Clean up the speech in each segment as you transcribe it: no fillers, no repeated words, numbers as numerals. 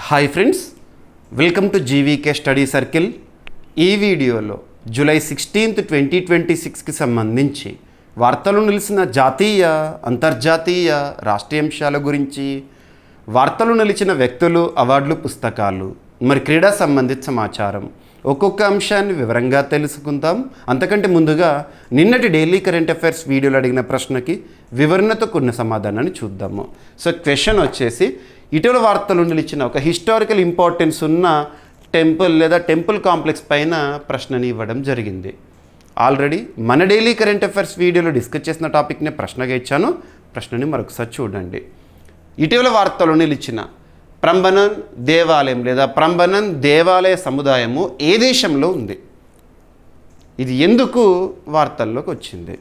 Hi friends, welcome to GVK study circle. ఈ వీడియోలో July 16, 2026కి సంబంధించి వార్తలు నిలిచిన జాతీయ, అంతర్జాతీయ, రాష్ట్రీయ అంశాల గురించి, వార్తలు నిలిచిన వ్యక్తులు, అవార్డులు, పుస్తకాలు, మరి క్రీడా సంబంధిత సమాచారం, ఒక్కొక్క అంశాన్ని వివరంగా తెలుసుకుందాం. అంతకంటే ముందుగా నిన్నటి డైలీ కరెంట్ అఫైర్స్ వీడియోలో అడిగిన ప్రశ్నకి వివరణతో కూడిన సమాధానాన్ని చూద్దాము. సో క్వశ్చన్ వచ్చేసి, ఇటీవల వార్తలు నిలిచిన ఒక హిస్టారికల్ ఇంపార్టెన్స్ ఉన్న టెంపుల్ లేదా టెంపుల్ కాంప్లెక్స్ పైన ప్రశ్నని ఇవ్వడం జరిగింది. ఆల్రెడీ మన డైలీ కరెంట్ అఫైర్స్ వీడియోలో డిస్కస్ చేసిన టాపిక్ని ప్రశ్నగా ఇచ్చాను. ప్రశ్నని మరొకసారి చూడండి. ఇటీవల వార్తలు నిలిచిన ప్రంబనన్ దేవాలయం లేదా ప్రంబనన్ దేవాలయ సముదాయము ఏ దేశంలో ఉంది? ఇది ఎందుకు వార్తల్లోకి వచ్చింది?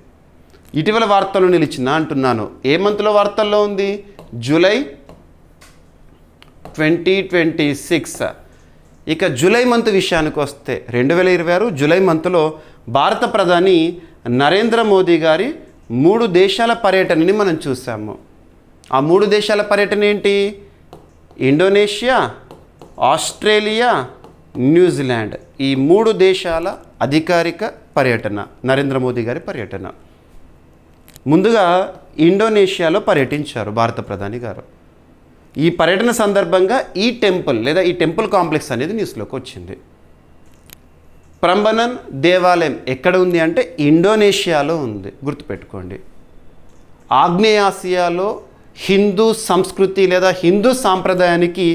ఇటీవల వార్తలు నిలిచిన అంటున్నాను. ఏ మంత్లో వార్తల్లో ఉంది? జూలై 2026. ఇక జూలై మంత్ విషయానికి వస్తే 2026 జూలై మంత్లో భారత ప్రధాని నరేంద్ర మోదీ గారి 3 దేశాల పర్యటనని మనం చూసాము. ఆ 3 దేశాల పర్యటన ఏంటి? Indonesia, Australia, New Zealand. ఈ 3 దేశాల అధికారిక పర్యటన, నరేంద్ర మోదీ గారి పర్యటన. ముందుగా ఇండోనేషియాలో పర్యటించారు భారత ప్రధాని గారు. ఈ పర్యటన సందర్భంగా ఈ టెంపుల్ లేదా ఈ టెంపుల్ కాంప్లెక్స్ అనేది న్యూస్లోకి వచ్చింది. ప్రంబనన్ దేవాలయం ఎక్కడ ఉంది అంటే ఇండోనేషియాలో ఉంది. గుర్తుపెట్టుకోండి. ఆగ్నేయాసియాలో హిందూ సంస్కృతి లేదా హిందూ సాంప్రదాయానికి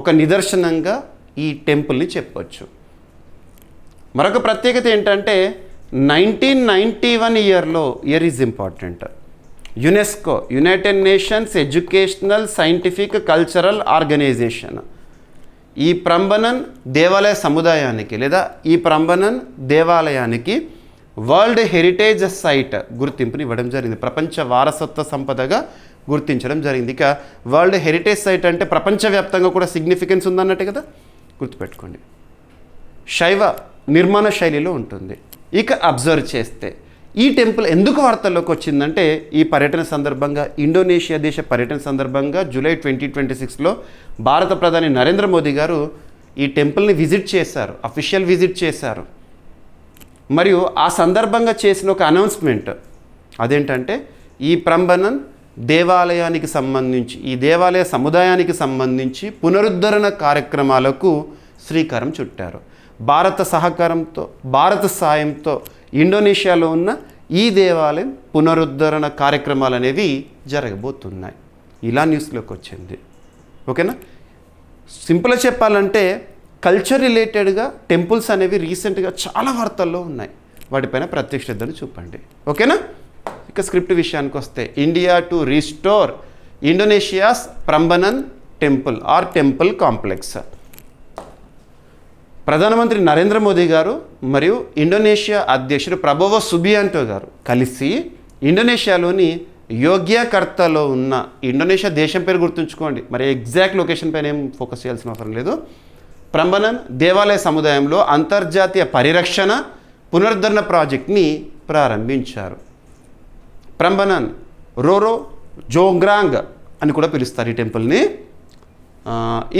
ఒక నిదర్శనంగా ఈ టెంపుల్ని చెప్పవచ్చు. మరొక ప్రత్యేకత ఏంటంటే 1991 year is important. UNESCO, united nations educational, scientific, cultural organization ఈ ప్రంబనన్ దేవాలయ సముదాయానికి లేదా ఈ ప్రంబనన్ దేవాలయానికి వరల్డ్ హెరిటేజ్ సైట్ గుర్తింపుని ఇవ్వడం జరిగింది. ప్రపంచ వారసత్వ సంపదగా గుర్తించడం జరిగింది. ఇక వరల్డ్ హెరిటేజ్ సైట్ అంటే ప్రపంచవ్యాప్తంగా కూడా సిగ్నిఫికెన్స్ ఉందన్నట్టే కదా, గుర్తుపెట్టుకోండి. శైవ నిర్మాణ శైలిలో ఉంటుంది. ఇక అబ్జర్వ్ చేస్తే ఈ టెంపుల్ ఎందుకు వార్తల్లోకి వచ్చిందంటే ఈ పర్యటన సందర్భంగా, ఇండోనేషియా దేశ పర్యటన సందర్భంగా జూలై 2026లో భారత ప్రధాని నరేంద్ర మోదీ గారు ఈ టెంపుల్ని విజిట్ చేశారు, అఫీషియల్ విజిట్ చేశారు. మరియు ఆ సందర్భంగా చేసిన ఒక అనౌన్స్మెంట్ అదేంటంటే ఈ ప్రంబనన్ దేవాలయానికి సంబంధించి, ఈ దేవాలయ సముదాయానికి సంబంధించి పునరుద్ధరణ కార్యక్రమాలకు శ్రీకారం చుట్టారు. భారత సహకారంతో, భారత సాయంతో ఇండోనేషియాలో ఉన్న ఈ దేవాలయం పునరుద్ధరణ కార్యక్రమాలు అనేవి జరగబోతున్నాయి. ఇలా న్యూస్లోకి వచ్చింది. ఓకేనా? సింపుల్గా చెప్పాలంటే కల్చర్ రిలేటెడ్గా టెంపుల్స్ అనేవి రీసెంట్గా చాలా వార్తల్లో ఉన్నాయి. వాటిపైన ప్రత్యేక శ్రద్ధను చూపండి. ఓకేనా? ఇక స్క్రిప్ట్ విషయానికి వస్తే, India to restore Indonesia's Prambanan temple or temple complex. ప్రధానమంత్రి నరేంద్ర మోదీ గారు మరియు ఇండోనేషియా అధ్యక్షుడు ప్రభోవో సుబియాంటో గారు కలిసి ఇండోనేషియాలోని యోగ్యకర్తలో ఉన్న, ఇండోనేషియా దేశం పేరు గుర్తుంచుకోండి, మరి ఎగ్జాక్ట్ లొకేషన్ పైన ఏం ఫోకస్ చేయాల్సిన అవసరం లేదు, ప్రంబనన్ దేవాలయ సముదాయంలో అంతర్జాతీయ పరిరక్షణ పునరుద్ధరణ ప్రాజెక్ట్ని ప్రారంభించారు. ప్రంబనన్ రోరో జోగ్రాంగ్ అని కూడా పిలుస్తారు ఈ టెంపుల్ని.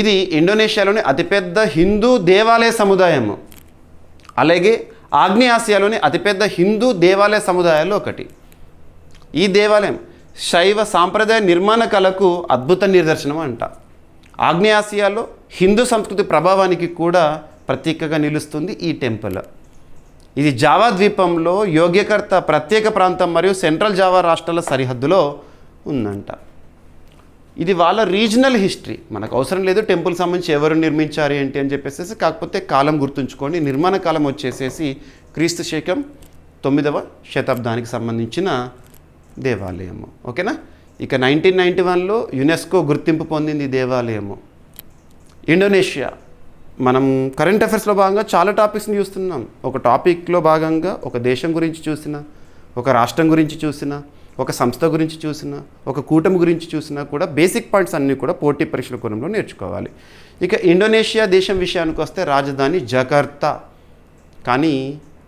ఇది ఇండోనేషియాలోని అతిపెద్ద హిందూ దేవాలయ సముదాయము, అలాగే ఆగ్నేయాసియాలోని అతిపెద్ద హిందూ దేవాలయ సముదాయాల్లో ఒకటి. ఈ దేవాలయం శైవ సాంప్రదాయ నిర్మాణ కళకు అద్భుత నిదర్శనం అంట. ఆగ్నేయాసియాలో హిందూ సంస్కృతి ప్రభావానికి కూడా ప్రతీకగా నిలుస్తుంది ఈ టెంపుల్. ఇది జావా ద్వీపంలో యోగ్యకర్త ప్రత్యేక ప్రాంతం మరియు సెంట్రల్ జావా రాష్ట్రాల సరిహద్దులో ఉందంట. ఇది వాళ్ళ రీజనల్ హిస్టరీ. మనకు అవసరం లేదు టెంపుల్ సంబంధించి ఎవరు నిర్మించారు ఏంటి అని చెప్పేసి. కాకపోతే కాలం గుర్తుంచుకోండి. నిర్మాణ కాలం వచ్చేసేసి క్రీస్తు శకం 9వ శతాబ్దానికి సంబంధించిన దేవాలయము. ఓకేనా? ఇక 1991లో యునెస్కో గుర్తింపు పొందింది ఈ దేవాలయము. ఇండోనేషియా, మనం కరెంట్ అఫైర్స్లో భాగంగా చాలా టాపిక్స్ని చూస్తున్నాం. ఒక టాపిక్లో భాగంగా ఒక దేశం గురించి చూసినా, ఒక రాష్ట్రం గురించి చూసినా, ఒక సంస్థ గురించి చూసినా, ఒక కూటమి గురించి చూసినా కూడా బేసిక్ పాయింట్స్ అన్నీ కూడా పోటీ పరీక్షల కోణంలో నేర్చుకోవాలి. ఇక ఇండోనేషియా దేశం విషయానికి వస్తే రాజధాని జకార్తా. కానీ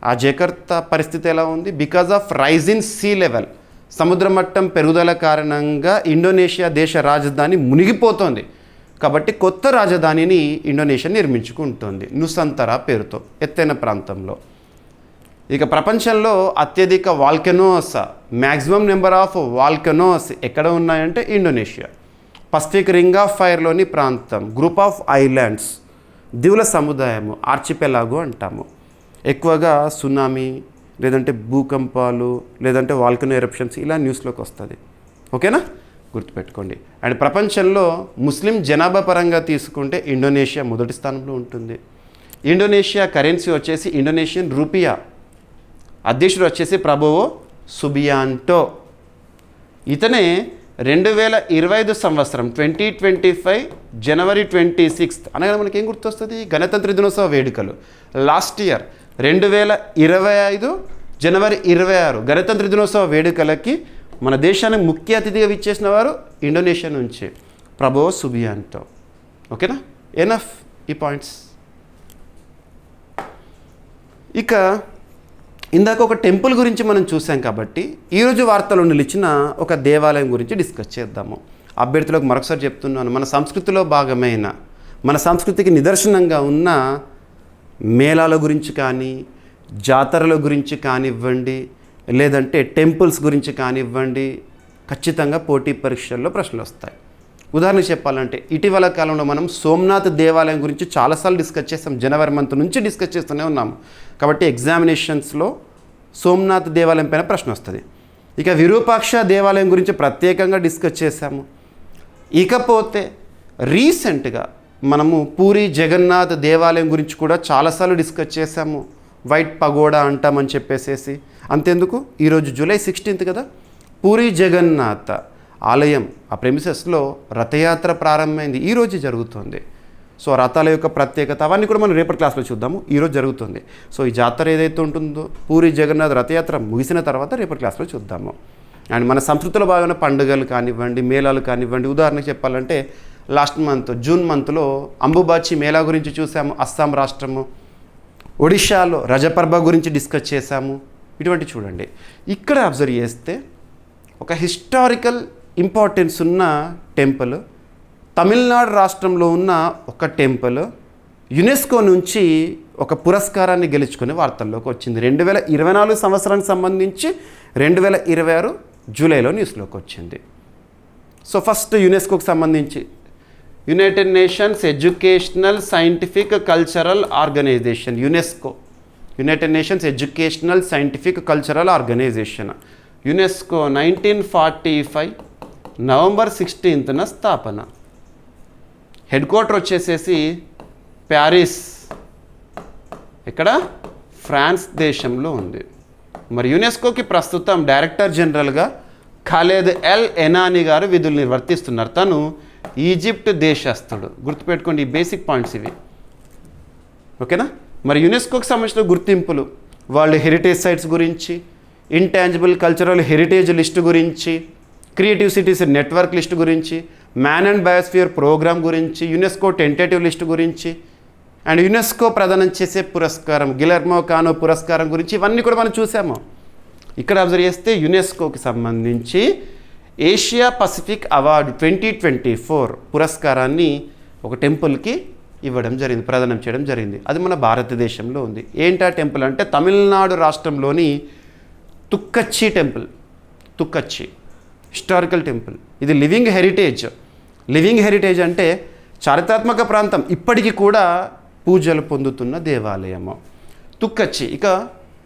ఆ జకార్తా పరిస్థితి ఎలా ఉంది? Because of rise in sea level, సముద్ర మట్టం పెరుగుదల కారణంగా ఇండోనేషియా దేశ రాజధాని మునిగిపోతోంది. కాబట్టి కొత్త రాజధానిని ఇండోనేషియా నిర్మించుకుంటుంది నుసంతరా పేరుతో, ఎత్తైన ప్రాంతంలో. ఇక ప్రపంచంలో అత్యధిక volcanoes, maximum number of volcanoes ఎక్కడ ఉన్నాయంటే ఇండోనేషియా. పసిఫిక్ రింగ్ ఆఫ్ ఫైర్లోని ప్రాంతం, గ్రూప్ ఆఫ్ ఐలాండ్స్, దీవుల సముదాయము, ఆర్చిపెలాగో అంటాము. ఎక్కువగా సునామీ లేదంటే భూకంపాలు లేదంటే వాల్కనో ఎరప్షన్స్ ఇలా న్యూస్లోకి వస్తుంది. ఓకేనా, గుర్తుపెట్టుకోండి. అండ్ ప్రపంచంలో ముస్లిం జనాభా పరంగా తీసుకుంటే ఇండోనేషియా మొదటి స్థానంలో ఉంటుంది. ఇండోనేషియా కరెన్సీ వచ్చేసి ఇండోనేషియన్ రూపియా. అధ్యక్షుడు వచ్చేసి ప్రబోవో సుబియాంటో. ఇతనే 2025 సంవత్సరం 2025 జనవరి 26 అనగా మనకి ఏం గుర్తొస్తుంది? గణతంత్ర దినోత్సవ వేడుకలు. లాస్ట్ ఇయర్ 2025 జనవరి 26 గణతంత్ర దినోత్సవ వేడుకలకి మన దేశానికి ముఖ్య అతిథిగా విచ్చేసిన వారు ఇండోనేషియా నుంచి ప్రబోవో సుబియాంటో. ఓకేనా, ఎనఫ్ ఈ పాయింట్స్. ఇక ఇందాక ఒక టెంపుల్ గురించి మనం చూసాం కాబట్టి ఈరోజు వార్తలో నిలిచిన ఒక దేవాలయం గురించి డిస్కస్ చేద్దాము. అభ్యర్థులకు మరొకసారి చెప్తున్నాను, మన సంస్కృతిలో భాగమైన, మన సంస్కృతికి నిదర్శనంగా ఉన్న మేళాల గురించి కానీ, జాతరల గురించి కానివ్వండి, లేదంటే టెంపుల్స్ గురించి కానివ్వండి, ఖచ్చితంగా పోటీ పరీక్షల్లో ప్రశ్నలు వస్తాయి. ఉదాహరణకు చెప్పాలంటే ఇటీవల కాలంలో మనం సోమనాథ్ దేవాలయం గురించి చాలాసార్లు డిస్కస్ చేస్తాం. జనవరి మంత్ నుంచి డిస్కస్ చేస్తూనే ఉన్నాము. కాబట్టి ఎగ్జామినేషన్స్లో సోమనాథ్ దేవాలయం పైన ప్రశ్న వస్తుంది. ఇక విరూపాక్ష దేవాలయం గురించి ప్రత్యేకంగా డిస్కస్ చేశాము. ఇకపోతే రీసెంట్గా మనము పూరి జగన్నాథ్ దేవాలయం గురించి కూడా చాలాసార్లు డిస్కస్ చేశాము. వైట్ పగోడా అంటామని చెప్పేసేసి. అంతెందుకు, ఈరోజు జూలై 16 కదా, పూరి జగన్నాథ్ ఆలయం ఆ ప్రెమిసెస్లో రథయాత్ర ప్రారంభమైంది. ఈరోజు జరుగుతుంది. సో రథాల యొక్క ప్రత్యేకత అవన్నీ కూడా మనం రేపటి క్లాస్లో చూద్దాము. ఈరోజు జరుగుతుంది. సో ఈ జాతర ఏదైతే ఉంటుందో పూరి జగన్నాథ్ రథయాత్ర ముగిసిన తర్వాత రేపటి క్లాస్లో చూద్దాము. అండ్ మన సంస్కృతిలో భాగమైన పండుగలు కానివ్వండి, మేళాలు కానివ్వండి. ఉదాహరణకు చెప్పాలంటే లాస్ట్ మంత్ జూన్ మంత్లో అంబుబాచి మేళా గురించి చూసాము, అస్సాం రాష్ట్రము. ఒడిషాలో రజపర్బ గురించి డిస్కస్ చేశాము. ఇటువంటి చూడండి, ఇక్కడ అబ్జర్వ్ చేస్తే ఒక హిస్టారికల్ ఇంపార్టెన్స్ ఉన్న టెంపుల్, తమిళనాడు రాష్ట్రంలో ఉన్న ఒక టెంపుల్ యునెస్కో నుంచి ఒక పురస్కారాన్ని గెలుచుకుని వార్తల్లోకి వచ్చింది. 2024 సంవత్సరానికి సంబంధించి 2026 జూలైలో న్యూస్లోకి వచ్చింది. సో ఫస్ట్ యునెస్కోకి సంబంధించి united nations educational scientific cultural organization, UNESCO, united nations educational scientific cultural organization. UNESCO 1945 November 16న స్థాపన. హెడ్ క్వార్టర్ వచ్చేసేసి ప్యారిస్, ఇక్కడ ఫ్రాన్స్ దేశంలో ఉంది. మరి యునెస్కోకి ప్రస్తుతం డైరెక్టర్ జనరల్గా ఖాలేద్ ఎల్ ఎనానీ గారు విధులు నిర్వర్తిస్తున్నారు. తను ఈజిప్ట్ దేశస్థుడు. గుర్తుపెట్టుకోండి, ఈ బేసిక్ పాయింట్స్ ఇవి. ఓకేనా. మరి యునెస్కోకి సంబంధించిన గుర్తింపులు, వరల్డ్ హెరిటేజ్ సైట్స్ గురించి, ఇంటాంజిబుల్ కల్చరల్ హెరిటేజ్ లిస్ట్ గురించి, క్రియేటివ్ సిటీస్ నెట్వర్క్ లిస్ట్ గురించి, మ్యాన్ అండ్ బయోస్ఫియర్ ప్రోగ్రామ్ గురించి, యునెస్కో టెంటేటివ్ లిస్ట్ గురించి, అండ్ యునెస్కో ప్రదానం చేసే పురస్కారం గిలెర్మో కానో పురస్కారం గురించి, ఇవన్నీ కూడా మనం చూసాము. ఇక్కడ అబ్జర్వ్ చేస్తే యునెస్కోకి సంబంధించి ఏషియా పసిఫిక్ అవార్డు 2024 పురస్కారాన్ని ఒక టెంపుల్కి ఇవ్వడం జరిగింది, ప్రదానం చేయడం జరిగింది. అది మన భారతదేశంలో ఉంది. ఏంటా టెంపుల్ అంటే తమిళనాడు రాష్ట్రంలోని Thukkachi temple. Thukkachi historical temple. ఇది లివింగ్ హెరిటేజ్. లివింగ్ హెరిటేజ్ అంటే చారిత్రాత్మక ప్రాంతం, ఇప్పటికీ కూడా పూజలు పొందుతున్న దేవాలయము తుక్కచ్చి. ఇక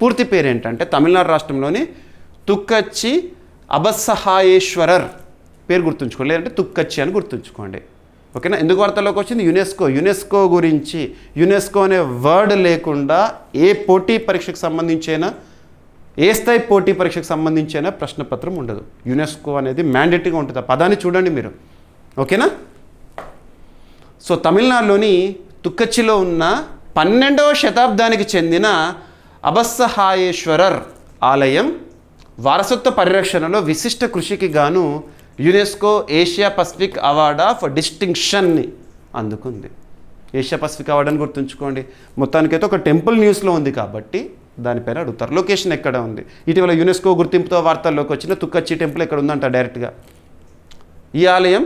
పూర్తి పేరు ఏంటంటే తమిళనాడు రాష్ట్రంలోని తుక్కచ్చి అబస్సహాయేశ్వరర్ పేరు గుర్తుంచుకోండి, లేదంటే తుక్కచ్చి అని గుర్తుంచుకోండి. ఓకేనా. ఎందుకు వార్తల్లోకి వచ్చింది? యునెస్కో గురించి. యునెస్కో అనే వర్డ్ లేకుండా ఏ పోటీ పరీక్షకు సంబంధించైనా, ఏ స్థాయి పోటీ పరీక్షకు సంబంధించైనా ప్రశ్నపత్రం ఉండదు. యునెస్కో అనేది మ్యాండేటరీగా ఉంటుంది. ఆ పదాన్ని చూడండి మీరు. ఓకేనా. సో తమిళనాడులోని తుక్కచ్చిలో ఉన్న 12వ శతాబ్దానికి చెందిన అబస్సహాయేశ్వరర్ ఆలయం వారసత్వ పరిరక్షణలో విశిష్ట కృషికి గాను UNESCO Asia Pacific award of డిస్టింక్షన్ని అందుకుంది. ఏషియా పసిఫిక్ అవార్డు అని గుర్తుంచుకోండి. మొత్తానికైతే ఒక టెంపుల్ న్యూస్లో ఉంది కాబట్టి దానిపైన అడుగుతారు. లొకేషన్ ఎక్కడ ఉంది? ఇటీవల యునెస్కో గుర్తింపుతో వార్తల్లోకి వచ్చిన తుక్కచ్చి టెంపుల్ ఎక్కడ ఉందంట డైరెక్ట్గా. ఈ ఆలయం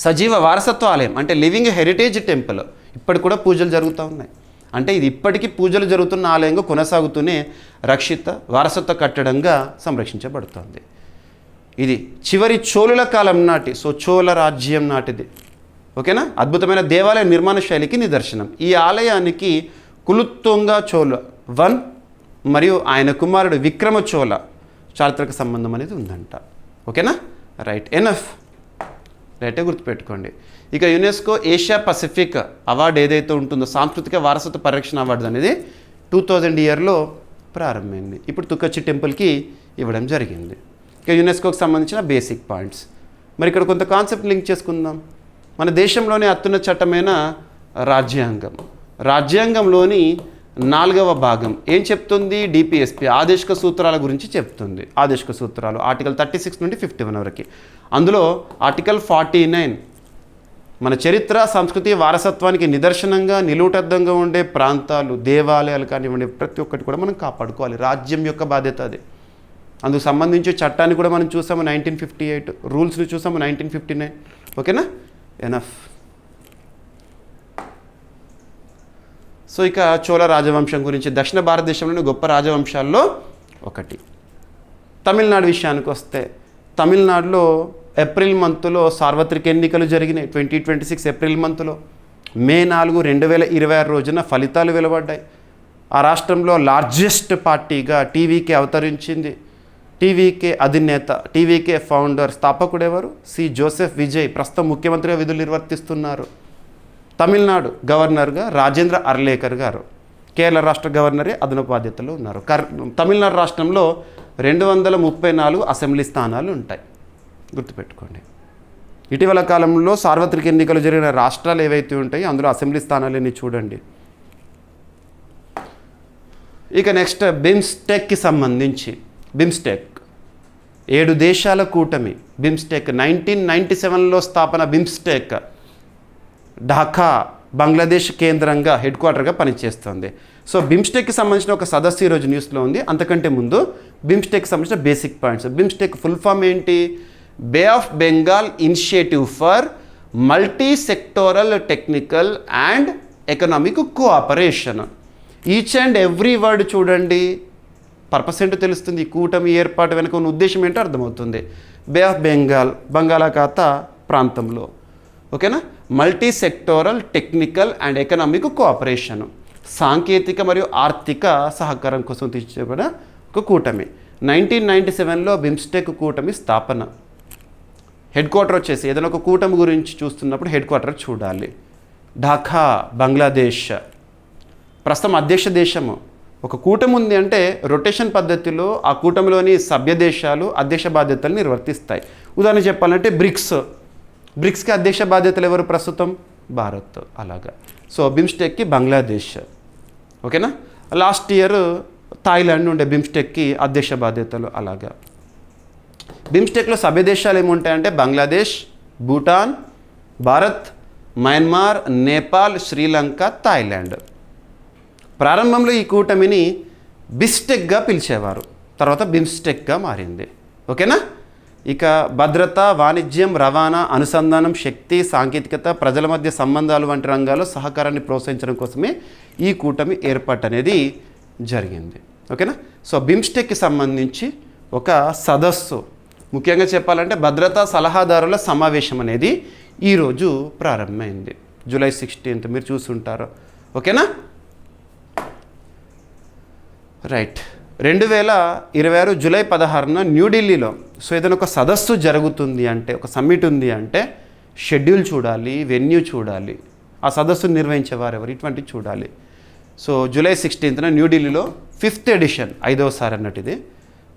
సజీవ వారసత్వ ఆలయం అంటే లివింగ్ హెరిటేజ్ టెంపుల్, ఇప్పటికి కూడా పూజలు జరుగుతూ ఉన్నాయి. అంటే ఇది ఇప్పటికీ పూజలు జరుగుతున్న ఆలయంగా కొనసాగుతూనే రక్షిత వారసత్వ కట్టడంగా సంరక్షించబడుతుంది. ఇది చివరి చోళుల కాలం నాటి, సో చోళ రాజ్యం నాటిది. ఓకేనా, అద్భుతమైన దేవాలయ నిర్మాణ శైలికి నిదర్శనం. ఈ ఆలయానికి కులుత్తొంగ చోళ వన్ మరియు ఆయన కుమారుడు విక్రమ చోళ చారిత్రక సంబంధం అనేది ఉందంట. ఓకేనా, రైట్, ఎనఫ్, రైటే గుర్తుపెట్టుకోండి. ఇక యునెస్కో ఏషియా పసిఫిక్ అవార్డు ఏదైతే ఉంటుందో సాంస్కృతిక వారసత్వ పరిరక్షణ అవార్డు అనేది 2000 ఇయర్లో ప్రారంభమైంది. ఇప్పుడు తుకచ్చి టెంపుల్కి ఇవ్వడం జరిగింది. ఇక యునెస్కోకి సంబంధించిన బేసిక్ పాయింట్స్. మరి ఇక్కడ కొంత కాన్సెప్ట్ లింక్ చేసుకుందాం. మన దేశంలోనే అత్యున్నత చట్టమైన రాజ్యాంగం, రాజ్యాంగంలోని 4వ భాగం ఏం చెప్తుంది? డిపిఎస్పి ఆదేశిక సూత్రాల గురించి చెప్తుంది. ఆదేశిక సూత్రాలు ఆర్టికల్ 36 నుండి 51 వరకు. అందులో ఆర్టికల్ 49 మన చరిత్ర సంస్కృతి వారసత్వానికి నిదర్శనంగా నిలువుటద్దంగా ఉండే ప్రాంతాలు, దేవాలయాలు కానివ్వండి, ప్రతి ఒక్కటి కూడా మనం కాపాడుకోవాలి. రాజ్యం యొక్క బాధ్యత అది. అందుకు సంబంధించి చట్టాన్ని కూడా మనం చూసాము 1958, రూల్స్ని చూసాము 1959. ఓకేనా, ఎనఫ్. సో ఇక చోళ రాజవంశం గురించి, దక్షిణ భారతదేశంలోని గొప్ప రాజవంశాల్లో ఒకటి. తమిళనాడు విషయానికి వస్తే, తమిళనాడులో ఏప్రిల్ మంత్లో సార్వత్రిక ఎన్నికలు జరిగినాయి. 2026 ఏప్రిల్ మంత్లో. మే 4, 2026 రోజున ఫలితాలు వెలువడ్డాయి. ఆ రాష్ట్రంలో లార్జెస్ట్ పార్టీగా టీవీకే అవతరించింది. టీవీకే అధినేత, టీవీకే ఫౌండర్, స్థాపకుడు ఎవరు? సి జోసెఫ్ విజయ్, ప్రస్తుతం ముఖ్యమంత్రిగా విధులు నిర్వర్తిస్తున్నారు. తమిళనాడు గవర్నర్గా రాజేంద్ర అర్లేకర్ గారు, కేరళ రాష్ట్ర గవర్నరే అదనపు బాధ్యతలో ఉన్నారు. తమిళనాడు రాష్ట్రంలో 234 అసెంబ్లీ స్థానాలు ఉంటాయి, గుర్తుపెట్టుకోండి. ఇటీవల కాలంలో సార్వత్రిక ఎన్నికలు జరిగిన రాష్ట్రాలు ఏవైతే ఉంటాయో అందులో అసెంబ్లీ స్థానాలన్నీ చూడండి. ఇక నెక్స్ట్ బిమ్స్టెక్కి సంబంధించి, బిమ్స్టెక్ 7 దేశాల కూటమి. బిమ్స్టెక్ 1997లో స్థాపన. బిమ్స్టెక్ ఢాకా బంగ్లాదేశ్ కేంద్రంగా హెడ్ క్వార్టర్గా పనిచేస్తుంది. సో బిమ్స్టెక్కి సంబంధించిన ఒక సదస్సు ఈరోజు న్యూస్లో ఉంది. అంతకంటే ముందు బిమ్స్టెక్కి సంబంధించిన basic points. BIMSTEC full form ఏంటి? Bay of Bengal initiative for multi sectoral technical and economic cooperation. Each and every word చూడండి, పర్పస్ ఏంటో తెలుస్తుంది. ఈ కూటమి ఏర్పాటు వెనుక ఉన్న ఉద్దేశం ఏంటో అర్థమవుతుంది. బే ఆఫ్ బెంగాల్, బంగాళాఖాత ప్రాంతంలో. ఓకేనా, multi sectoral technical and economic cooperation, సాంకేతిక మరియు ఆర్థిక సహకారం కోసం తీర్చబడిన ఒక కూటమి. 1997లో బిమ్స్టెక్ కూటమి స్థాపన. హెడ్ క్వార్టర్ వచ్చేసి, ఏదైనా ఒక కూటమి గురించి చూస్తున్నప్పుడు హెడ్ క్వార్టర్ చూడాలి. ఢాకా బంగ్లాదేశ్ ప్రస్తుతం అధ్యక్ష దేశము. ఒక కూటమి ఉంది అంటే రొటేషన్ పద్ధతిలో ఆ కూటమిలోని సభ్య దేశాలు అధ్యక్ష బాధ్యతలు నిర్వర్తిస్తాయి. ఉదాహరణ చెప్పాలంటే బ్రిక్స్కి అధ్యక్ష బాధ్యతలు ఎవరు ప్రస్తుతం? భారత్. అలాగా. సో బిమ్స్టెక్కి బంగ్లాదేశ్. ఓకేనా, లాస్ట్ ఇయర్ థాయిలాండ్ ఉండే బిమ్స్టెక్కి అధ్యక్ష బాధ్యతలు. అలాగా బిమ్స్టెక్లో సభ్య దేశాలు ఏముంటాయంటే బంగ్లాదేశ్, భూటాన్, భారత్, మయన్మార్, నేపాల్, శ్రీలంక, థాయిలాండ్. ప్రారంభంలో ఈ కూటమిని బిస్టెక్గా పిలిచేవారు, తర్వాత బిమ్స్టెక్గా మారింది. ఓకేనా, ఇక భద్రత, వాణిజ్యం, రవాణా, అనుసంధానం, శక్తి, సాంకేతికత, ప్రజల మధ్య సంబంధాలు వంటి రంగాల్లో సహకారాన్ని ప్రోత్సహించడం కోసమే ఈ కూటమి ఏర్పాటు అనేది జరిగింది. ఓకేనా, సో బిమ్స్టెక్కి సంబంధించి ఒక సదస్సు, ముఖ్యంగా చెప్పాలంటే భద్రతా సలహాదారుల సమావేశం అనేది ఈరోజు ప్రారంభమైంది. జూలై 16 మీరు చూసుంటారు. ఓకేనా, రైట్. 2026 జూలై 16న న్యూఢిల్లీలో, సో ఏదైనా ఒక సదస్సు జరుగుతుంది అంటే, ఒక సమ్మిట్ ఉంది అంటే షెడ్యూల్ చూడాలి, వెన్యూ చూడాలి, ఆ సదస్సును నిర్వహించేవారు ఎవరు, ఇటువంటివి చూడాలి. సో జూలై 16న న్యూఢిల్లీలో 5th ఎడిషన్, 5వసారి అన్నట్టు ఇది.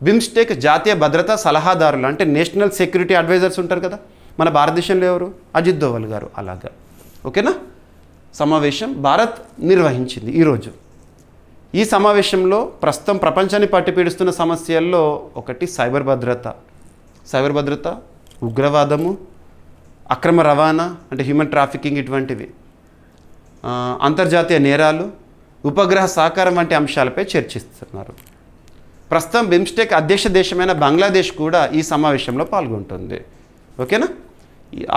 బిమ్స్టెక్ జాతీయ భద్రతా సలహాదారులు అంటే నేషనల్ సెక్యూరిటీ అడ్వైజర్స్ ఉంటారు కదా, మన భారతదేశంలో ఎవరు? అజిత్ దోవల్ గారు. అలాగా. ఓకేనా, సమావేశం భారత్ నిర్వహించింది ఈరోజు. ఈ సమావేశంలో ప్రస్తుతం ప్రపంచాన్ని పట్టిపీడిస్తున్న సమస్యల్లో ఒకటి సైబర్ భద్రత, ఉగ్రవాదము, అక్రమ రవాణా అంటే హ్యూమన్ ట్రాఫికింగ్, ఇటువంటివి, అంతర్జాతీయ నేరాలు, ఉపగ్రహ సహకారం వంటి అంశాలపై చర్చిస్తున్నారు. ప్రస్తుతం బిమ్స్టెక్ అధ్యక్ష దేశమైన బంగ్లాదేశ్ కూడా ఈ సమావేశంలో పాల్గొంటుంది. ఓకేనా,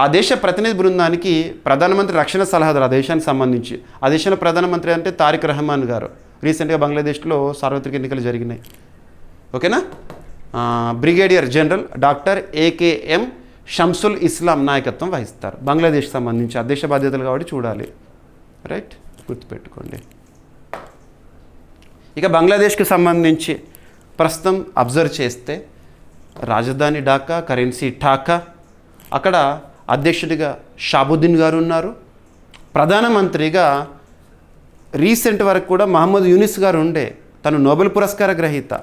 ఆ దేశ ప్రతినిధి బృందానికి ప్రధానమంత్రి రక్షణ సలహాదారు ఆ దేశానికి సంబంధించి. ఆ దేశంలో ప్రధానమంత్రి అంటే తారిక్ రహమాన్ గారు. రీసెంట్గా బంగ్లాదేశ్లో సార్వత్రిక ఎన్నికలు జరిగినాయి. ఓకేనా. బ్రిగేడియర్ జనరల్ డాక్టర్ ఏకేఎం షంసుల్ ఇస్లాం నాయకత్వం వహిస్తారు. బంగ్లాదేశ్కి సంబంధించి ఆ దేశ బాధ్యతలు కాబట్టి చూడాలి. రైట్, గుర్తుపెట్టుకోండి. ఇక బంగ్లాదేశ్కి సంబంధించి ప్రస్తుతం అబ్జర్వ్ చేస్తే రాజధాని ఢాకా, కరెన్సీ ఢాకా. అక్కడ అధ్యక్షుడిగా షాబుద్దీన్ గారు ఉన్నారు. ప్రధానమంత్రిగా రీసెంట్ వరకు కూడా మహమ్మద్ యూనిస్ గారు ఉండే, తను నోబెల్ పురస్కార గ్రహీత.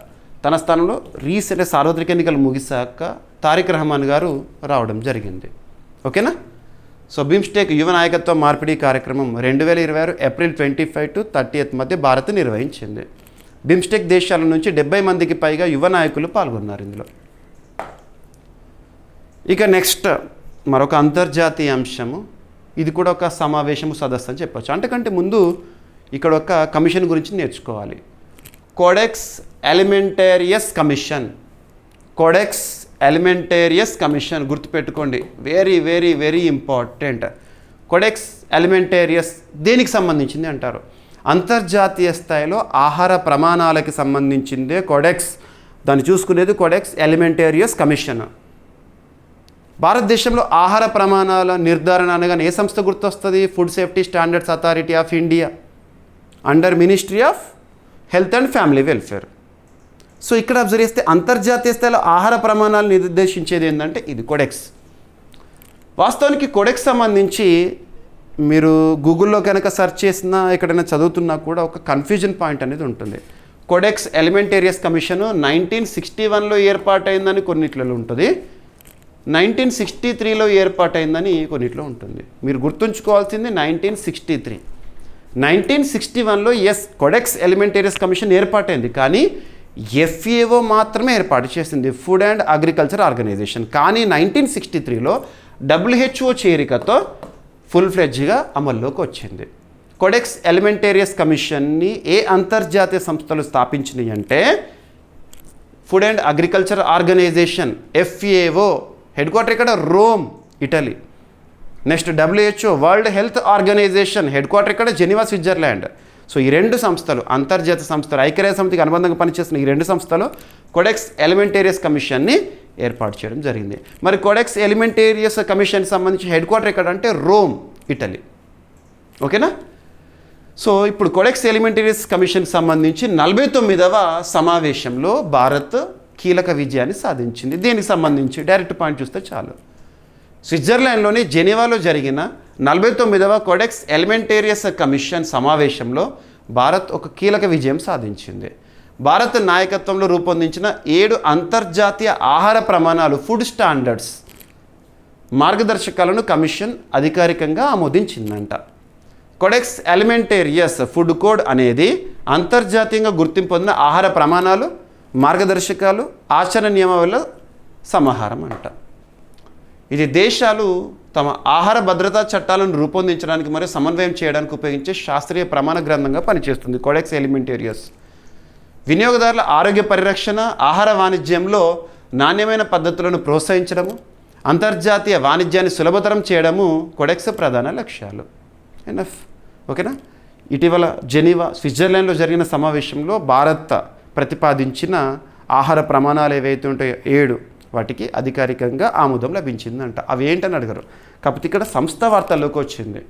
తన స్థానంలో రీసెంట్ సార్వత్రిక ఎన్నికలు ముగిశాక తారిక్ రహమాన్ గారు రావడం జరిగింది. ఓకేనా. సో బిమ్స్టెక్ యువ నాయకత్వ మార్పిడి కార్యక్రమం 2026 ఏప్రిల్ 25 to 30 మధ్య భారత్ నిర్వహించింది. బిమ్స్టెక్ దేశాల నుంచి 70 మందికి పైగా యువ నాయకులు పాల్గొన్నారు ఇందులో. ఇక నెక్స్ట్ మరొక అంతర్జాతీయ అంశము, ఇది కూడా ఒక సమావేశము, సదస్సు అని చెప్పచ్చు. అంతకంటే ముందు ఇక్కడ ఒక కమిషన్ గురించి నేర్చుకోవాలి. Codex Alimentarius commission. Codex Alimentarius commission గుర్తుపెట్టుకోండి, very very very important. Codex Alimentarius దేనికి సంబంధించింది అంటారు? అంతర్జాతీయ స్థాయిలో ఆహార ప్రమాణాలకి సంబంధించిందే కోడెక్స్. దాన్ని చూసుకునేది కోడెక్స్ అలిమెంటేరియస్ కమిషన్. భారతదేశంలో ఆహార ప్రమాణాల నిర్ధారణ అనగానే ఏ సంస్థ గుర్తొస్తుంది? Food safety standards authority of India under ministry of health and family welfare. So ఇక్కడ అబ్జర్వ్ చేస్తే అంతర్జాతీయ స్థాయిలో ఆహార ప్రమాణాలు నిర్దేశించేది ఏంటంటే ఇది కోడెక్స్. వాస్తవానికి కోడెక్స్ సంబంధించి మీరు గూగుల్లో కనుక సెర్చ్ చేసినా ఎక్కడైనా చదువుతున్నా కూడా ఒక కన్ఫ్యూజన్ పాయింట్ అనేది ఉంటుంది. కోడెక్స్ అలిమెంటేరియస్ కమిషన్ 1961లో ఏర్పాటైందని కొన్నిట్లలో ఉంటుంది, 1963లో ఏర్పాటైందని కొన్నిట్లో ఉంటుంది. మీరు గుర్తుంచుకోవాల్సింది 1963. 1961లో కోడెక్స్ అలిమెంటేరియస్ కమిషన్ ఏర్పాటైంది, కానీ FAO మాత్రమే ఏర్పాటు చేసింది, ఫుడ్ అండ్ అగ్రికల్చర్ ఆర్గనైజేషన్. కానీ 1963లో WHO చేరికతో ఫుల్ ఫ్లెడ్జ్గా అమల్లోకి వచ్చింది. కోడెక్స్ అలిమెంటేరియస్ కమిషన్ని ఏ అంతర్జాతీయ సంస్థలు స్థాపించినాయి అంటే food and agriculture organization FAO, headquarter ఇక్కడ Rome, Italy. Next WHO world health organization, headquarter ఇక్కడ జెనీవా, స్విట్జర్లాండ్. సో ఈ రెండు సంస్థలు, అంతర్జాతీయ సంస్థలు, ఐక్యరాజ్య సమితికి అనుబంధంగా పనిచేస్తున్న ఈ రెండు సంస్థలు కోడెక్స్ అలిమెంటేరియస్ కమిషన్ని ఏర్పాటు చేయడం జరిగింది. మరి కోడెక్స్ అలిమెంటేరియస్ కమిషన్కి సంబంధించి హెడ్ క్వార్టర్ ఎక్కడ అంటే రోమ్, ఇటలీ. ఓకేనా. సో ఇప్పుడు కోడెక్స్ అలిమెంటేరియస్ కమిషన్కి సంబంధించి 49వ సమావేశంలో భారత్ కీలక విజయాన్ని సాధించింది. దీనికి సంబంధించి డైరెక్ట్ పాయింట్ చూస్తే చాలు. స్విట్జర్లాండ్లోని జెనీవాలో జరిగిన 49వ కోడెక్స్ అలిమెంటేరియస్ కమిషన్ సమావేశంలో భారత్ ఒక కీలక విజయం సాధించింది. భారత్ నాయకత్వంలో రూపొందించిన 7 అంతర్జాతీయ ఆహార ప్రమాణాలు, ఫుడ్ స్టాండర్డ్స్ మార్గదర్శకాలను కమిషన్ అధికారికంగా ఆమోదించిందంట. కోడెక్స్ అలిమెంటేరియస్ ఫుడ్ కోడ్ అనేది అంతర్జాతీయంగా గుర్తింపు పొందిన ఆహార ప్రమాణాలు, మార్గదర్శకాలు, ఆచరణ నియమావళిల సమాహారం అంట. ఇది దేశాలు తమ ఆహార భద్రతా చట్టాలను రూపొందించడానికి మరియు సమన్వయం చేయడానికి ఉపయోగించే శాస్త్రీయ ప్రమాణ గ్రంథంగా పనిచేస్తుంది కోడెక్స్ అలిమెంటేరియస్. వినియోగదారుల ఆరోగ్య పరిరక్షణ, ఆహార వాణిజ్యంలో నాణ్యమైన పద్ధతులను ప్రోత్సహించడము, అంతర్జాతీయ వాణిజ్యాన్ని సులభతరం చేయడము కోడెక్స్ ప్రధాన లక్ష్యాలు. ఎనఫ్. ఓకేనా. ఇటీవల జెనీవా, స్విట్జర్లాండ్లో జరిగిన సమావేశంలో భారత్ ప్రతిపాదించిన ఆహార ప్రమాణాలు ఏవైతే ఉంటాయో 7 వాటికి అధికారికంగా ఆమోదం లభించిందంట. అవి ఏంటని అడిగారు, కాకపోతే ఇక్కడ సంస్థ వార్తల్లోకి వచ్చింది,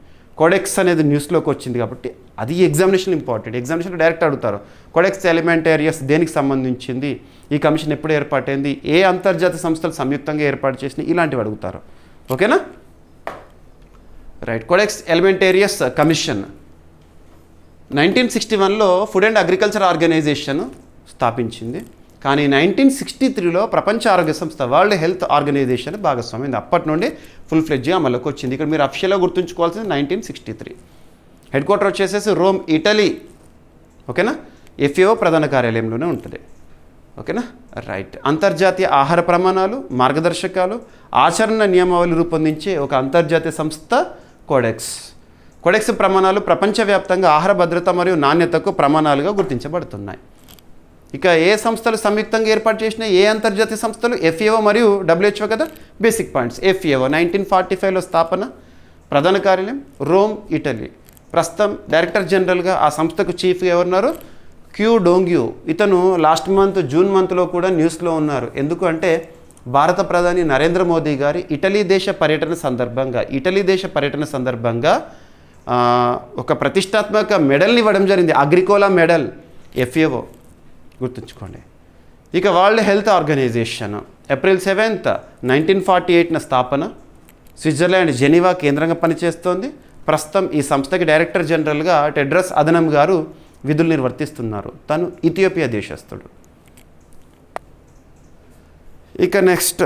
కోడెక్స్ అనేది న్యూస్లోకి వచ్చింది కాబట్టి అది ఎగ్జామినేషన్ ఇంపార్టెంట్. ఎగ్జామినేషన్లో డైరెక్ట్ అడుగుతారు కోడెక్స్ అలిమెంటేరియస్ దేనికి సంబంధించింది, ఈ కమిషన్ ఎప్పుడు ఏర్పాటైంది, ఏ అంతర్జాతీయ సంస్థలు సంయుక్తంగా ఏర్పాటు చేసినాయి, ఇలాంటివి అడుగుతారు. ఓకేనా. రైట్. కోడెక్స్ అలిమెంటేరియస్ కమిషన్ 1961లో ఫుడ్ అండ్ అగ్రికల్చర్ ఆర్గనైజేషన్ స్థాపించింది, కానీ 1963లో ప్రపంచ ఆరోగ్య సంస్థ వరల్డ్ హెల్త్ ఆర్గనైజేషన్ భాగస్వామ్యం. అప్పటి నుండి ఫుల్ ఫ్లెడ్జ్గా అమలుకి వచ్చింది. ఇక్కడ మీరు అఫిషియల్గా గుర్తుంచుకోవాల్సింది 1963. హెడ్ క్వార్టర్ వచ్చేసేసి రోమ్, ఇటలీ. ఓకేనా. FAO ప్రధాన కార్యాలయంలోనే ఉంటుంది. ఓకేనా. రైట్. అంతర్జాతీయ ఆహార ప్రమాణాలు, మార్గదర్శకాలు, ఆచరణ నియమావళి రూపొందించే ఒక అంతర్జాతీయ సంస్థ కోడెక్స్. కోడెక్స్ ప్రమాణాలు ప్రపంచవ్యాప్తంగా ఆహార భద్రత మరియు నాణ్యతకు ప్రమాణాలుగా గుర్తించబడుతున్నాయి. ఇక ఏ సంస్థలు సంయుక్తంగా ఏర్పాటు చేసిన ఏ అంతర్జాతీయ సంస్థలు? FAO మరియు WHO కదా. Basic points. FAO 1945లో స్థాపన, ప్రధాన కార్యాలయం రోమ్, ఇటలీ. ప్రస్తుతం డైరెక్టర్ జనరల్గా ఆ సంస్థకు చీఫ్గా ఎవరున్నారు? Queue Dongyu. ఇతను లాస్ట్ మంత్ జూన్ మంత్లో కూడా న్యూస్లో ఉన్నారు. ఎందుకు అంటే భారత ప్రధాని నరేంద్ర మోదీ గారి ఇటలీ దేశ పర్యటన సందర్భంగా ఒక ప్రతిష్టాత్మక మెడల్ని ఇవ్వడం జరిగింది, అగ్రికోలా మెడల్. FAO గుర్తుంచుకోండి. ఇక world health organisation April 7th 1948 స్థాపన, స్విట్జర్లాండ్ జెనీవా కేంద్రంగా పనిచేస్తోంది. ప్రస్తుతం ఈ సంస్థకి డైరెక్టర్ జనరల్గా టెడ్రస్ అదనం గారు విధులు నిర్వర్తిస్తున్నారు. తను ఇథియోపియా దేశస్థుడు. ఇక నెక్స్ట్,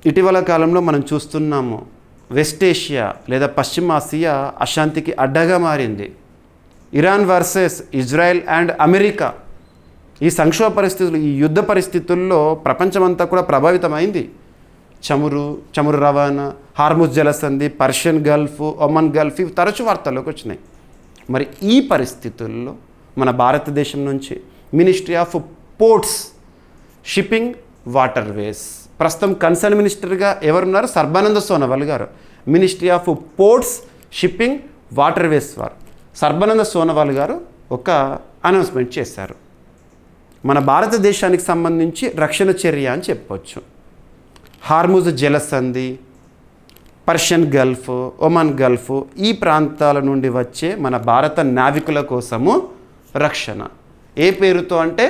ఇటీవల కాలంలో మనం చూస్తున్నాము వెస్ట్ ఏషియా లేదా పశ్చిమాసియా అశాంతికి అడ్డగా మారింది. Iran versus Israel and America. ఈ సంక్షోభ పరిస్థితులు, ఈ యుద్ధ పరిస్థితుల్లో ప్రపంచమంతా కూడా ప్రభావితమైంది. చమురు రవాణా, హార్ముజ్ జలసంధి, పర్షియన్ గల్ఫ్, ఒమన్ గల్ఫ్ ఇవి తరచు వార్తల్లోకి వచ్చినాయి. మరి ఈ పరిస్థితుల్లో మన భారతదేశం నుంచి ministry of ports, shipping, waterways, ప్రస్తుతం కన్సర్న్ మినిస్టర్గా ఎవరున్నారు? సర్బానంద సోనోవాల్ గారు. Ministry of ports, shipping, waterways వారు సర్బానంద సోనోవాల్ గారు ఒక అనౌన్స్మెంట్ చేశారు. మన భారతదేశానికి సంబంధించి రక్షణ చర్య అని చెప్పవచ్చు. హార్ముజ్ జలసంధి, పర్షియన్ గల్ఫ్, ఒమన్ గల్ఫ్ ఈ ప్రాంతాల నుండి వచ్చే మన భారత నావికుల కోసము రక్షణ. ఏ పేరుతో అంటే